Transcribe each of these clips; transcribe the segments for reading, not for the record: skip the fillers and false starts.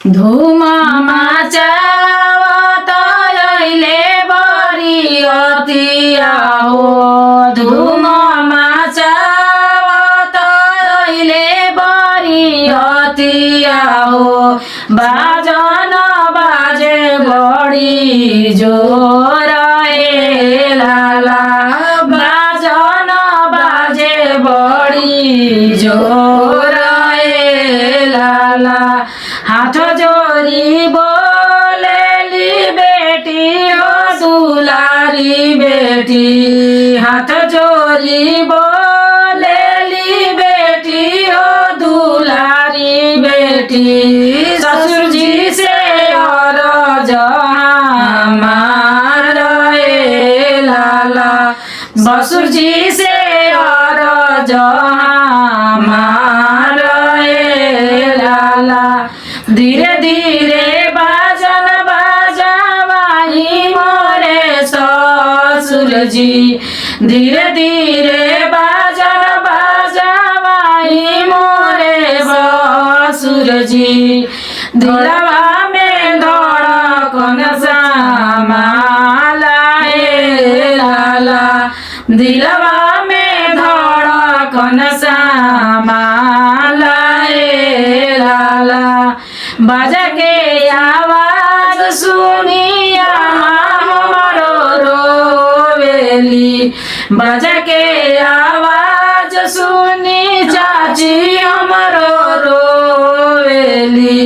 धुमा माचावत अहिले बरियतिया हो धुमा माचावत अहिले बरियतिया हो बाजन बाजे बढी जोर ए लाला बाजन बाजे बढी जोर ए लाला हाथ जोरी बोलेली बेटी हो दुलारी बेटी हाथ जोरी बोलेली बेटी हो दुलारी बेटी ससुर जी से और हमार रे लाला ससुर जी से और हमार रे लाला धीरे धीरे बाजन बाजावाही मोरे ससुर जी धीरे धीरे बाजन बाजावाही मोरे ससुर जी दिलवा में धड़कन समाला ए लाला दिलवा में धड़कन समाला ए लाला बाजा के आवाज सुनिया हमारो रोवेली बाजा के आवाज सुनी चाची हमारो रोवेली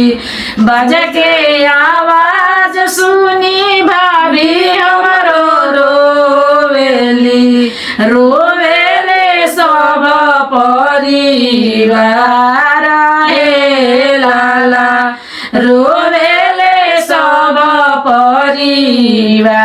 बाजा के आवाज सुनी भाभी हमारो रोवेली रोवेले सब परिवार हे लाला रोवेले सब परिवार